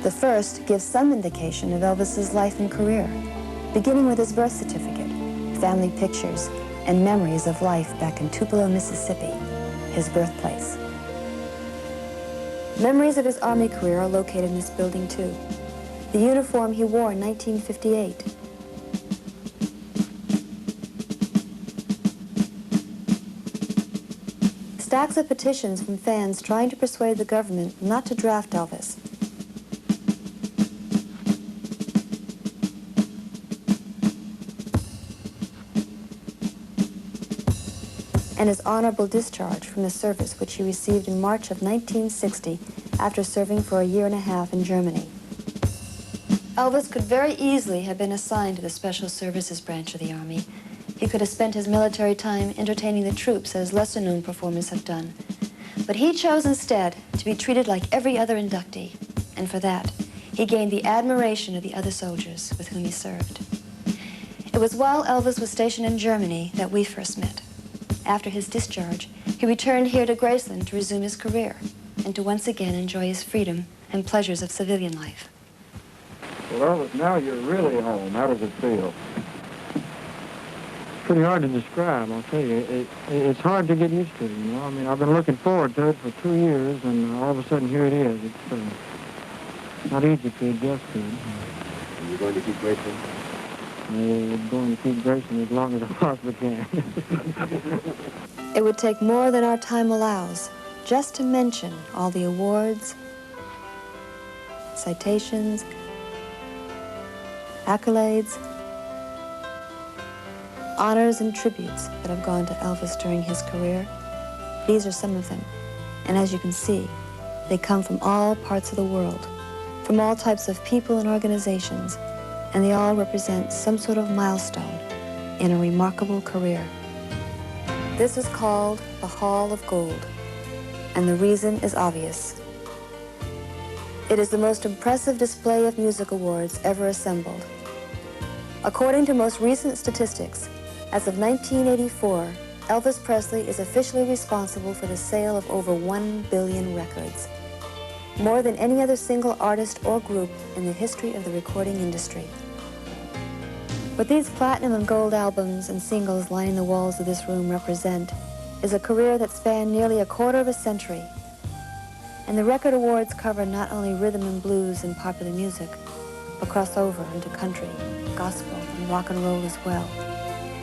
The first gives some indication of Elvis's life and career, beginning with his birth certificate, family pictures, and memories of life back in Tupelo, Mississippi, his birthplace. Memories of his Army career are located in this building, too. The uniform he wore in 1958. stacks of petitions from fans trying to persuade the government not to draft Elvis. And his honorable discharge from the service which he received in March of 1960 after serving for a year and a half in Germany. Elvis could very easily have been assigned to the Special Services branch of the Army. He could have spent his military time entertaining the troops as lesser-known performers have done. But he chose instead to be treated like every other inductee, and for that, he gained the admiration of the other soldiers with whom he served. It was while Elvis was stationed in Germany that we first met. After his discharge, he returned here to Graceland to resume his career and to once again enjoy his freedom and pleasures of civilian life. Well, Elvis, now you're really home. How does it feel? It's pretty hard to describe, I'll tell you. It's hard to get used to, you know. I mean, I've been looking forward to it for 2 years, and all of a sudden, here it is. It's not easy to adjust to it. Are you going to keep Graceland? I'm going to keep Graceland as long as I possibly can. It would take more than our time allows just to mention all the awards, citations, accolades, honors and tributes that have gone to Elvis during his career. These are some of them, and as you can see, they come from all parts of the world, from all types of people and organizations, and they all represent some sort of milestone in a remarkable career. This is called the Hall of Gold, and the reason is obvious. It is the most impressive display of music awards ever assembled. According to most recent statistics, as of 1984, Elvis Presley is officially responsible for the sale of over 1 billion records, more than any other single artist or group in the history of the recording industry. What these platinum and gold albums and singles lining the walls of this room represent is a career that spanned nearly a quarter of a century. And the record awards cover not only rhythm and blues and popular music, but cross over into country, gospel, and rock and roll as well.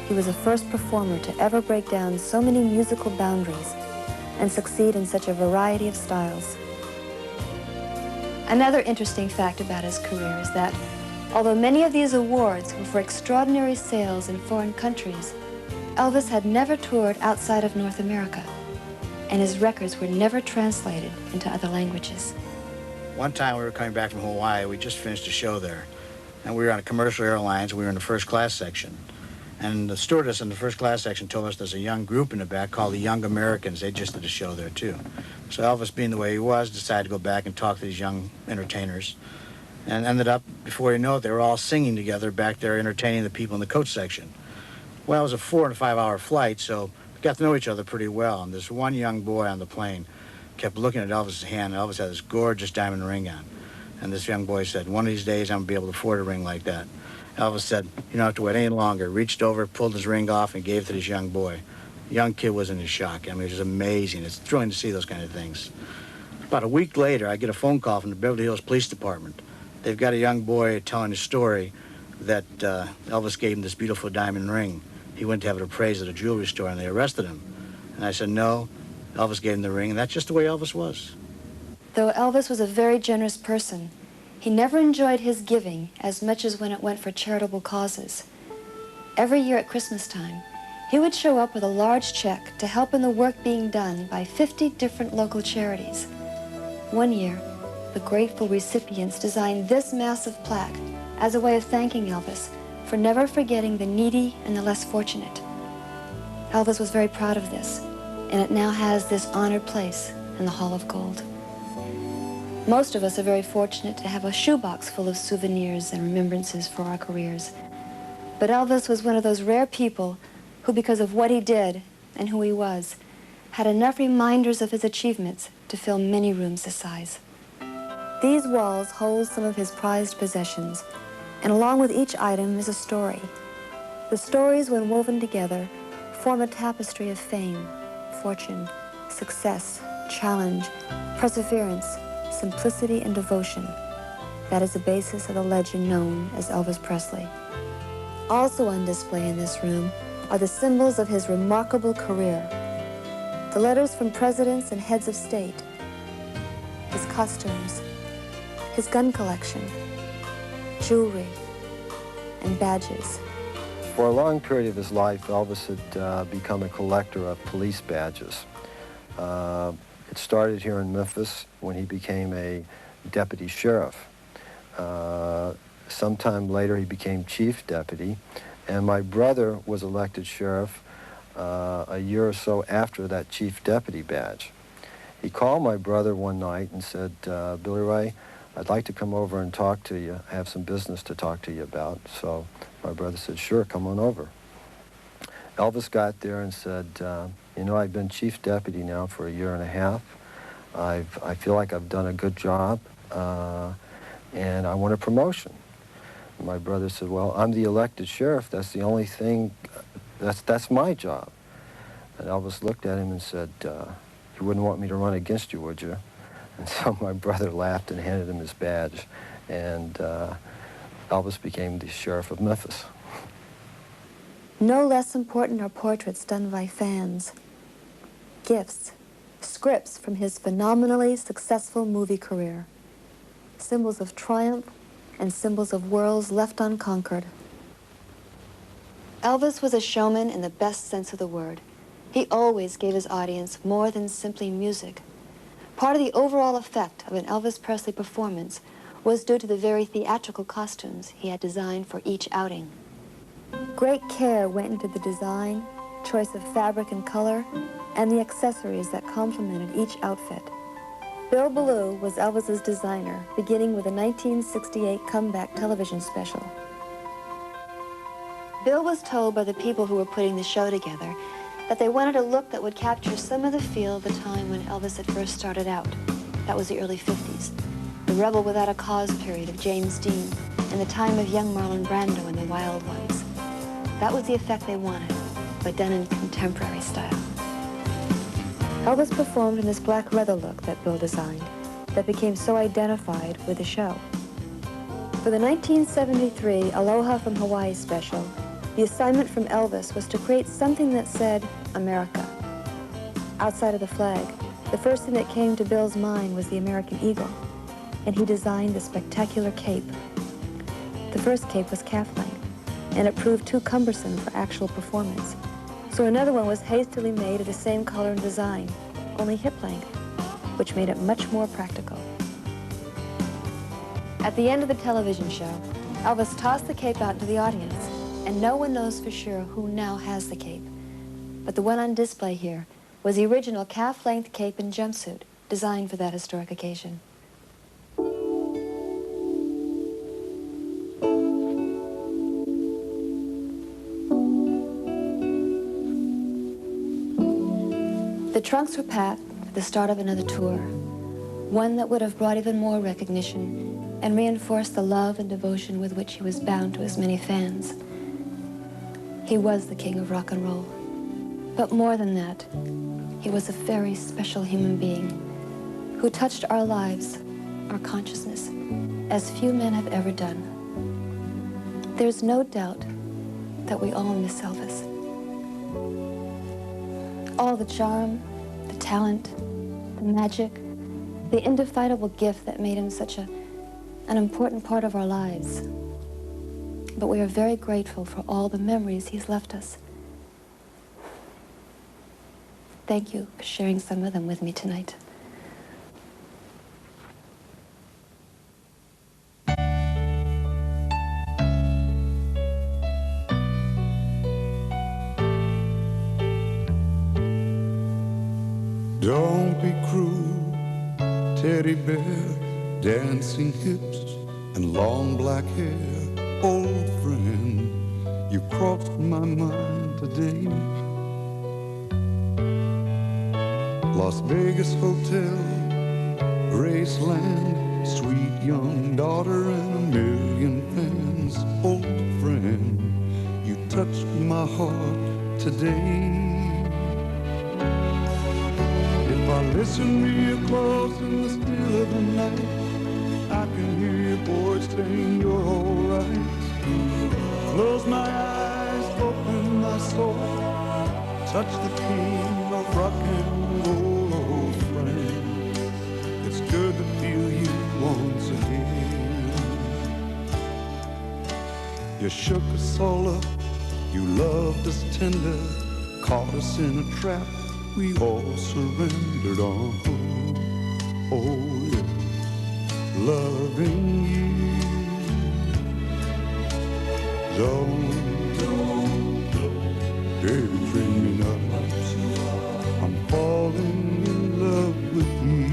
He was the first performer to ever break down so many musical boundaries and succeed in such a variety of styles. Another interesting fact about his career is that although many of these awards were for extraordinary sales in foreign countries, Elvis had never toured outside of North America, and his records were never translated into other languages. One time we were coming back from Hawaii, we just finished a show there, and we were on a commercial airlines, we were in the first class section. And the stewardess in the first class section told us there's a young group in the back called the Young Americans. They just did a show there too. So Elvis, being the way he was, decided to go back and talk to these young entertainers. And ended up, before you know it, they were all singing together back there, entertaining the people in the coach section. Well, it was a 4 and 5 hour flight, so we got to know each other pretty well. And this one young boy on the plane kept looking at Elvis's hand, and Elvis had this gorgeous diamond ring on. And this young boy said, one of these days I'm going to be able to afford a ring like that. Elvis said, you don't have to wait any longer. Reached over, pulled his ring off, and gave it to this young boy. The young kid was in shock. I mean, it was amazing. It's thrilling to see those kind of things. About a week later, I get a phone call from the Beverly Hills Police Department. They've got a young boy telling a story that Elvis gave him this beautiful diamond ring. He went to have it appraised at a jewelry store, and they arrested him. And I said, no, Elvis gave him the ring, and that's just the way Elvis was. Though Elvis was a very generous person, he never enjoyed his giving as much as when it went for charitable causes. Every year at Christmas time, he would show up with a large check to help in the work being done by 50 different local charities. One year, the grateful recipients designed this massive plaque as a way of thanking Elvis for never forgetting the needy and the less fortunate. Elvis was very proud of this, and it now has this honored place in the Hall of Gold. Most of us are very fortunate to have a shoebox full of souvenirs and remembrances for our careers. But Elvis was one of those rare people who, because of what he did and who he was, had enough reminders of his achievements to fill many rooms this size. These walls hold some of his prized possessions, and along with each item is a story. The stories, when woven together, form a tapestry of fame, fortune, success, challenge, perseverance, simplicity, and devotion. That is the basis of the legend known as Elvis Presley. Also on display in this room are the symbols of his remarkable career. The letters from presidents and heads of state, his costumes, his gun collection, jewelry, and badges. For a long period of his life, Elvis had become a collector of police badges. It started here in Memphis when he became a deputy sheriff. Sometime later, he became chief deputy, and my brother was elected sheriff a year or so after that chief deputy badge. He called my brother one night and said, Billy Ray, I'd like to come over and talk to you. I have some business to talk to you about. So my brother said, sure, come on over. Elvis got there and said, you know, I've been chief deputy now for a year and a half. I feel like I've done a good job, and I want a promotion. And my brother said, well, I'm the elected sheriff. That's the only thing, that's my job. And Elvis looked at him and said, you wouldn't want me to run against you, would you? And so my brother laughed and handed him his badge, and Elvis became the sheriff of Memphis. No less important are portraits done by fans, gifts, scripts from his phenomenally successful movie career, symbols of triumph and symbols of worlds left unconquered. Elvis was a showman in the best sense of the word. He always gave his audience more than simply music. Part of the overall effect of an Elvis Presley performance was due to the very theatrical costumes he had designed for each outing. Great care went into the design, choice of fabric and color, and the accessories that complemented each outfit. Bill Ballou was Elvis's designer, beginning with a 1968 comeback television special. Bill was told by the people who were putting the show together that they wanted a look that would capture some of the feel of the time when Elvis had first started out. That was the early 50s, the rebel without a cause period of James Dean, and the time of young Marlon Brando and the Wild Ones. That was the effect they wanted, but done in contemporary style. Elvis performed in this black leather look that Bill designed that became so identified with the show. For the 1973 Aloha from Hawaii special, the assignment from Elvis was to create something that said, America. Outside of the flag, the first thing that came to Bill's mind was the American eagle, and he designed the spectacular cape. The first cape was calf-length, and it proved too cumbersome for actual performance. So another one was hastily made of the same color and design, only hip length, which made it much more practical. At the end of the television show, Elvis tossed the cape out to the audience, and no one knows for sure who now has the cape. But the one on display here was the original calf-length cape and jumpsuit designed for that historic occasion. The trunks were packed for the start of another tour, one that would have brought even more recognition and reinforced the love and devotion with which he was bound to his many fans. He was the king of rock and roll. But more than that, he was a very special human being who touched our lives, our consciousness, as few men have ever done. There's no doubt that we all miss Elvis. All the charm, the talent, the magic, the indefinable gift that made him such an important part of our lives. But we are very grateful for all the memories he's left us. Thank you for sharing some of them with me tonight. Don't be cruel, teddy bear, dancing hips and long black hair. Old friend, you crossed my mind today. Las Vegas Hotel, Graceland, sweet young daughter and a million fans. Old friend, you touched my heart today. If I listen real close in the still of the night, I can hear your voice saying you're alright. Close my eyes, open my soul, touch the king of rock and roll. You shook us all up, you loved us tender, caught us in a trap, we all surrendered on. Oh yeah, loving you. Don't, baby, treat me nice. I'm falling in love with you.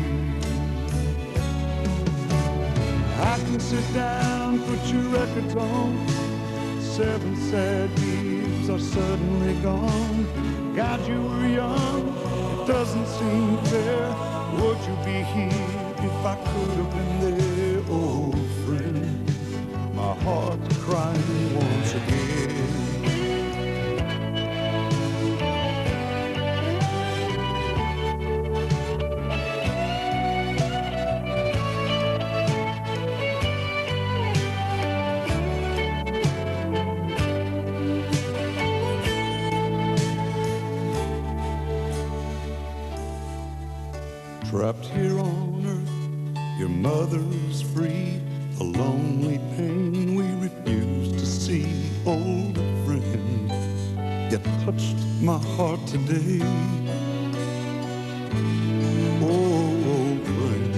I can sit down, put your records on. 7 sad years are suddenly gone. God, you were young, it doesn't seem fair. Would you be here if I could have been there? Oh, friend, my heart's crying once again. Trapped here on earth, your mother is free. A lonely pain we refuse to see. Older friend, you touched my heart today. Oh, old friend,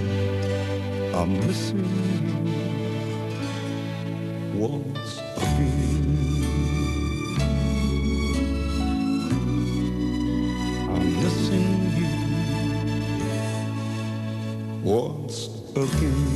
I'm missing you once again. I'm missing you once again.